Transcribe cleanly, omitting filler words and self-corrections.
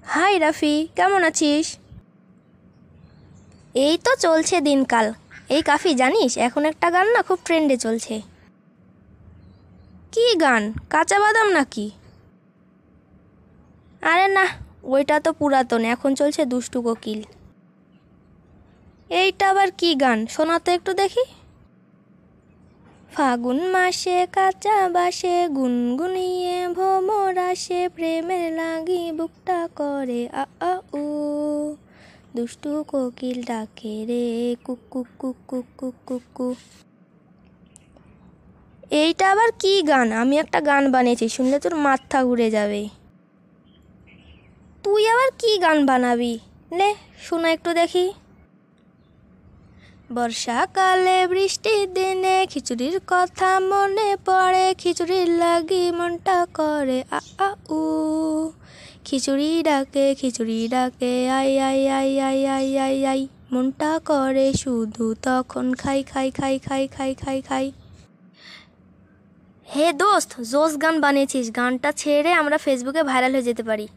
High Rafi, কেমন আছিস? এই তো চলছে দিনকাল। এই কাফি, জানিস এখন একটা গান না খুব ট্রেন্ডে চলছে। কি গান? কাঁচা বাদাম নাকি? আরে না, ওইটা তো পুরাতন, এখন চলছে দুষ্টু কোকিল। এইটা আবার কি গান, শোনা তো একটু দেখি। ফাগুন মাসে কাঁচা বাসে গুনগুনিয়ে ভ্রমর আসে, প্রেমের লাগি বুকটা করে আ আ উ, দুষ্টু কোকিল ডাকে রে cook cook cook cook cook cook cook. এইটা আবার কি গান? আমি একটা গান বানিয়েছি, শুনলে তোর মাথা ঘুরে যাবে। তুই আবার কি গান বানাবি? নে শোনা একটু দেখি। বর্ষাকালে বৃষ্টির দিনে খিচুড়ির কথা মনে পড়ে, খিচুড়ির লাগি মনটা করে আ আ উ, খিচুড়ি ডাকে I I I I I I I, মনটা করে শুধু তখন খাই খাই খাই খাই খাই খাই খাই। হে দোস্ত, জোস গান বানিয়েছিস, গানটা ছেড়ে আমরা ফেসবুকে ভাইরাল হয়ে যেতে পারি।